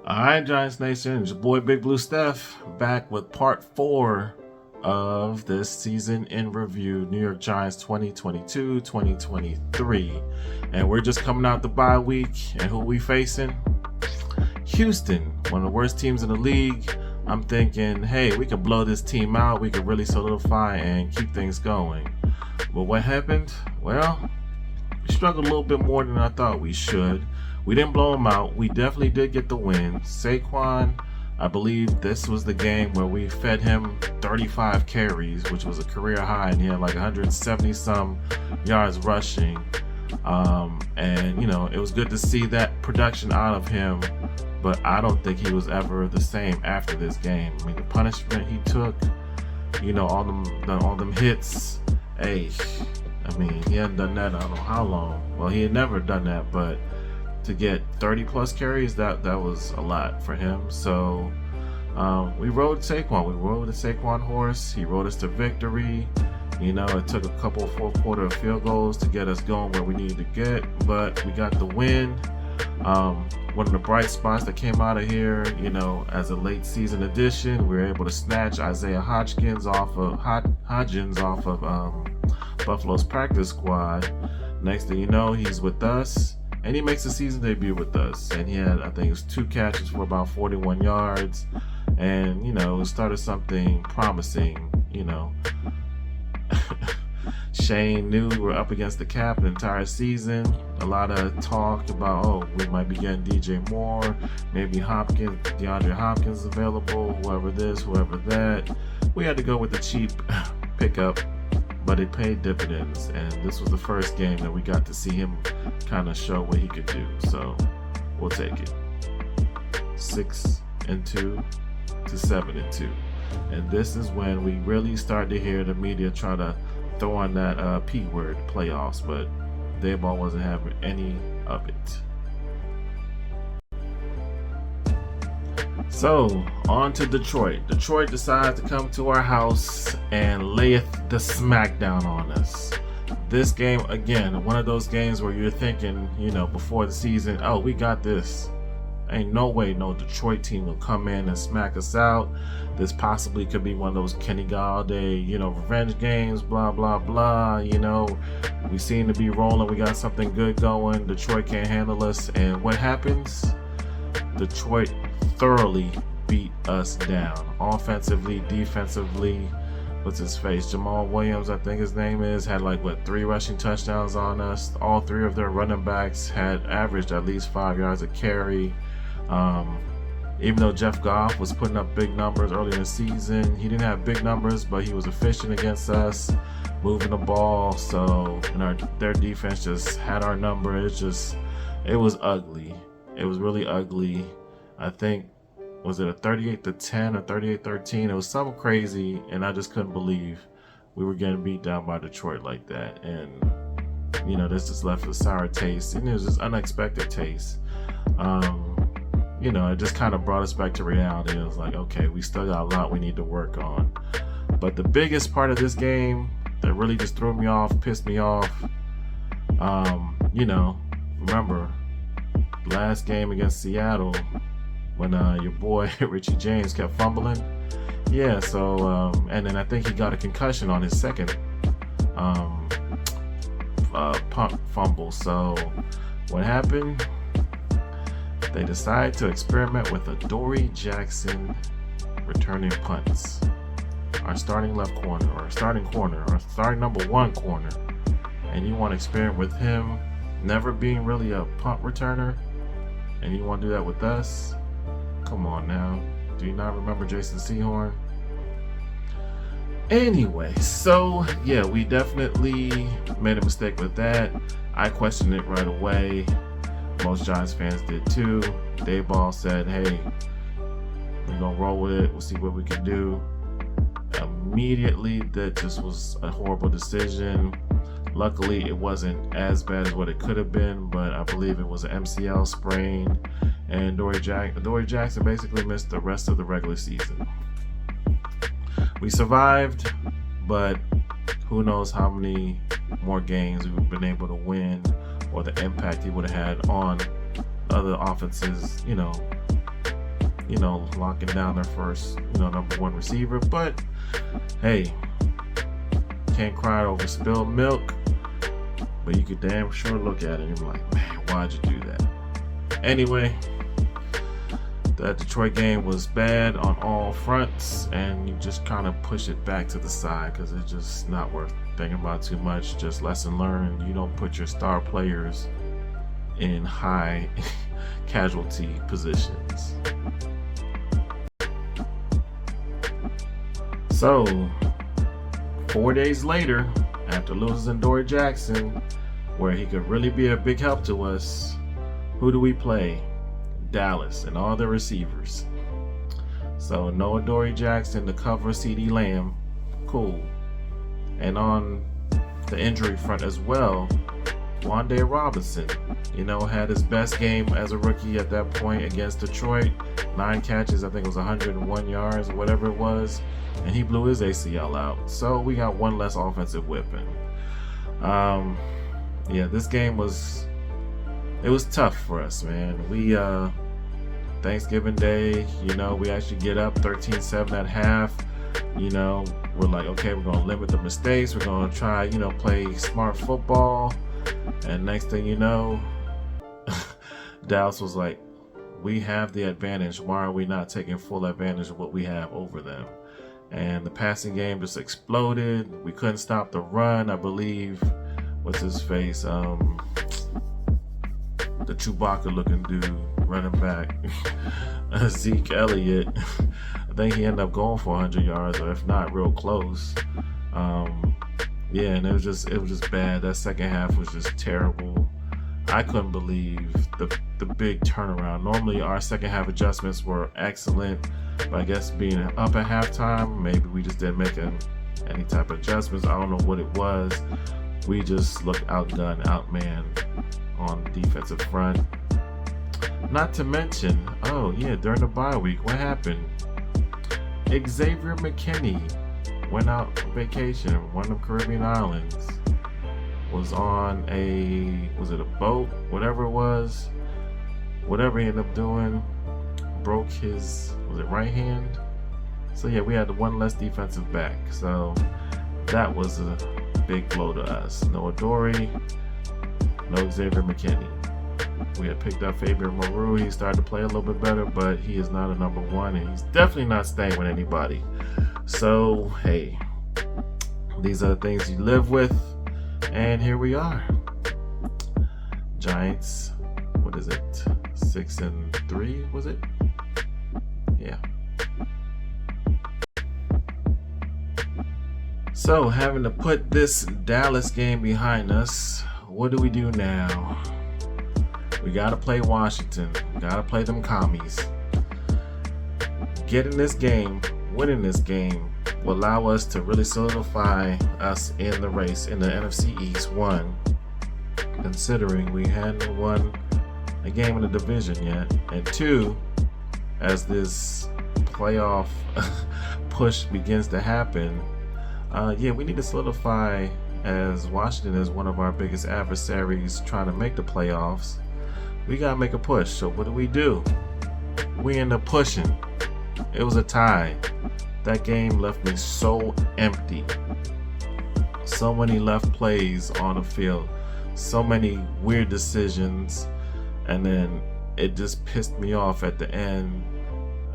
Alright, Giants Nation, it's your boy Big Blue Steph back with part 4 of this season in review, New York Giants 2022-2023. And we're just coming out the bye week, and who we facing? Houston, one of the worst teams in the league. I'm thinking, hey, we could blow this team out, we could really solidify and keep things going. But what happened? Well, we struggled a little bit more than I thought we should. We didn't blow them out. We definitely did get the win. Saquon, I believe this was the game where we fed him 35 carries, which was a career high, and he had like 170 some yards rushing. And it was good to see that production out of him, but I don't think he was ever the same after this game. I mean, the punishment he took, all them hits. Hey, I mean, he hadn't done that I don't know how long. Well, he had never done that, but to get 30 plus carries, that was a lot for him. So we rode Saquon. We rode the Saquon horse. He rode us to victory. It took a couple of fourth quarter field goals to get us going where we needed to get, but we got the win. One of the bright spots that came out of here, as a late season addition, we were able to snatch Isaiah Hodgins off of Buffalo's practice squad. Next thing you know, he's with us. And he makes a season debut with us. And he had, I think it was 2 catches for about 41 yards. And, started something promising, Shane knew we were up against the cap the entire season. A lot of talk about, we might be getting DJ Moore, maybe Hopkins, DeAndre Hopkins available, whoever this, whoever that. We had to go with the cheap pickup, but it paid dividends, and this was the first game that we got to see him kind of show what he could do, so we'll take it. 6-2 to 7-2, and this is when we really start to hear the media try to throw on that P word, playoffs, but Dayball wasn't having any of it. So, on to Detroit. Detroit decides to come to our house and layeth the smackdown on us. This game, again, one of those games where you're thinking, before the season, we got this. Ain't no way no Detroit team will come in and smack us out. This possibly could be one of those Kenny Galladay, revenge games, blah, blah, blah. We seem to be rolling. We got something good going. Detroit can't handle us. And what happens? Detroit thoroughly beat us down, offensively, defensively. What's his face? Jamal Williams, I think his name is, had 3 rushing touchdowns on us. All 3 of their running backs had averaged at least 5 yards a carry. Even though Jeff Goff was putting up big numbers early in the season, he didn't have big numbers, but he was efficient against us, moving the ball. So, their defense just had our number. It was ugly. It was really ugly. I think, was it a 38-10 or 38-13? It was something crazy, and I just couldn't believe we were getting beat down by Detroit like that. And, this just left a sour taste, and it was just unexpected taste. It just kind of brought us back to reality. It was like, okay, we still got a lot we need to work on. But the biggest part of this game that really just threw me off, pissed me off, remember, last game against Seattle, when your boy Richie James kept fumbling. Yeah, so, and then I think he got a concussion on his second punt fumble. So what happened? They decided to experiment with Adoree Jackson returning punts. Our starting left corner, or starting number 1 corner. And you want to experiment with him never being really a punt returner? And you want to do that with us? Come on now. Do you not remember Jason Sehorn? Anyway, so yeah, we definitely made a mistake with that. I questioned it right away. Most Giants fans did too. Dayball said, hey, we're going to roll with it. We'll see what we can do. Immediately, that just was a horrible decision. Luckily, it wasn't as bad as what it could have been, but I believe it was an MCL sprain. And Adoree Jackson basically missed the rest of the regular season. We survived, but who knows how many more games we've been able to win, or the impact he would have had on other offenses, locking down their first, number one receiver. But hey, can't cry over spilled milk. But you could damn sure look at it and you're like, man, why'd you do that? Anyway, that Detroit game was bad on all fronts, and you just kind of push it back to the side because it's just not worth thinking about too much. Just lesson learned. You don't put your star players in high casualty positions. So 4 days later, after losing Dory Jackson, where he could really be a big help to us, who do we play? Dallas and all the receivers. So no Dory Jackson to cover CeeDee Lamb. Cool. And on the injury front as well, Wan'Dale Robinson, had his best game as a rookie at that point against Detroit. 9 catches, I think it was 101 yards or whatever it was, and he blew his ACL out. So we got one less offensive weapon. This game was tough for us, man. We Thanksgiving Day, we actually get up 13-7 at half. We're like, okay, we're gonna limit the mistakes. We're gonna try, play smart football. And next thing you know, Dallas was like, we have the advantage. Why are we not taking full advantage of what we have over them? And the passing game just exploded. We couldn't stop the run. I believe, what's his face? The Chewbacca looking dude running back, Zeke Elliott. I think he ended up going for 100 yards, or if not, real close. And it was just bad. That second half was just terrible. I couldn't believe the big turnaround. Normally our second half adjustments were excellent, but I guess being up at halftime, maybe we just didn't make any type of adjustments. I don't know what it was. We just looked outgunned, outmanned on the defensive front. Not to mention, during the bye week, what happened? Xavier McKinney went out on vacation, one of the Caribbean islands, was on was it a boat? Whatever it was, whatever he ended up doing, broke his, was it right hand? So we had one less defensive back. So that was a big blow to us. No Adoree', no Xavier McKinney. We had picked up Fabian Moreau. He started to play a little bit better, but he is not a number one, and he's definitely not staying with anybody. So, hey, these are the things you live with, and here we are. Giants, what is it? 6-3, was it? Yeah. So, having to put this Dallas game behind us, what do we do now? We got to play Washington. We got to play them commies. Getting this game, winning this game, will allow us to really solidify us in the race in the NFC East. One, considering we hadn't won a game in the division yet. And two, as this playoff push begins to happen, we need to solidify, as Washington is one of our biggest adversaries trying to make the playoffs. We gotta make a push. So what do? We end up pushing. It was a tie. That game left me so empty. So many left plays on the field. So many weird decisions. And then it just pissed me off at the end.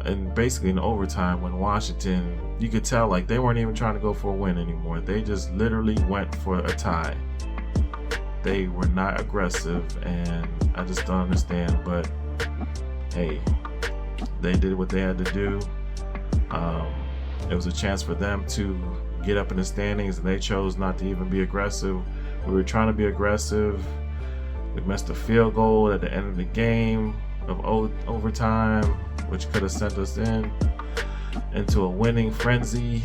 And basically in overtime, when Washington, you could tell like they weren't even trying to go for a win anymore. They just literally went for a tie. They were not aggressive, and I just don't understand. But hey, they did what they had to do. It was a chance for them to get up in the standings, and they chose not to even be aggressive. We were trying to be aggressive. We missed a field goal at the end of the game of overtime, which could have sent us into a winning frenzy.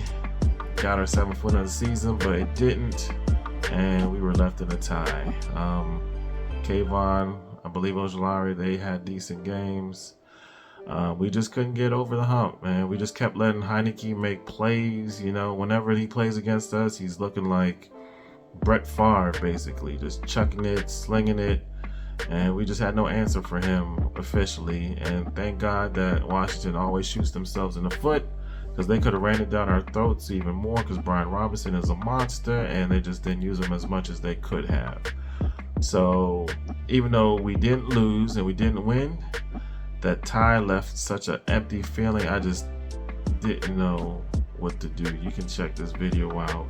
Got our 7th win of the season, but it didn't, and we were left in a tie. Kayvon, I believe Ojulari, they had decent games. We just couldn't get over the hump, man. We just kept letting Heineke make plays. Whenever he plays against us, he's looking like Brett Favre, basically, just chucking it, slinging it, and we just had no answer for him officially. And thank God that Washington always shoots themselves in the foot, because they could have ran it down our throats even more, because Brian Robinson is a monster, and they just didn't use him as much as they could have. So even though we didn't lose and we didn't win, that tie left such an empty feeling. I just didn't know what to do. You can check this video out.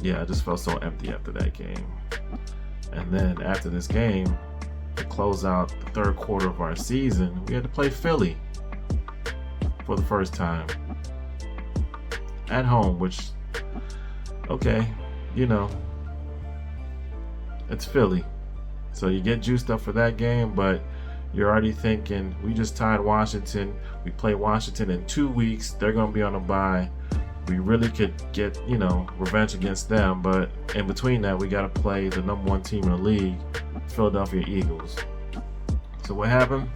Yeah, I just felt so empty after that game. And then after this game, to close out the third quarter of our season, we had to play Philly for the first time at home, which, okay, you know, it's Philly, so you get juiced up for that game, but you're already thinking, we just tied Washington, we play Washington in 2 weeks, they're going to be on a bye, we really could get, you know, revenge against them, but in between that, we got to play the #1 team in the league, Philadelphia Eagles. So what happened?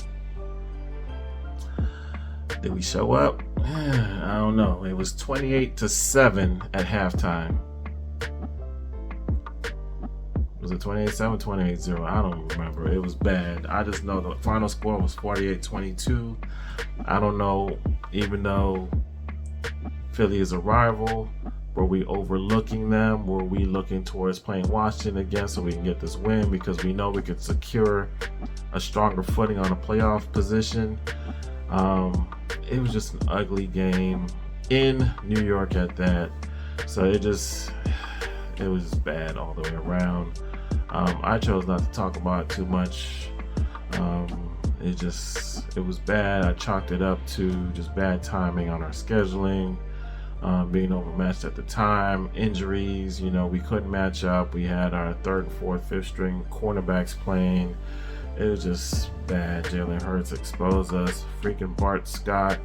Did we show up? I don't know. It was 28-7 at halftime. Was it 28-7, 28-0? I don't remember. It was bad. I just know the final score was 48-22. I don't know, even though Philly is a rival, were we overlooking them? Were we looking towards playing Washington again so we can get this win, because we know we could secure a stronger footing on a playoff position? It was just an ugly game in New York at that. So it was bad all the way around. I chose not to talk about it too much. It was bad. I chalked it up to just bad timing on our scheduling, being overmatched at the time, injuries. You know, we couldn't match up. We had our 3rd, 4th, 5th string cornerbacks playing. It was just bad. Jalen Hurts exposed us. Freaking Bart Scott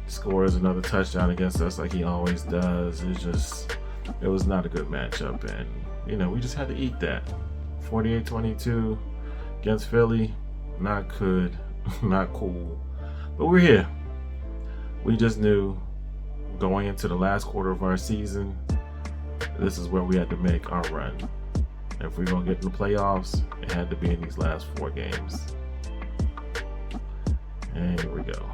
scores another touchdown against us like he always does. It was not a good matchup, and you know, we just had to eat that. 48-22 against Philly, not good, not cool. But we're here. We just knew going into the last quarter of our season, this is where we had to make our run. If we're gonna get in the playoffs, it had to be in these last 4 games. And here we go.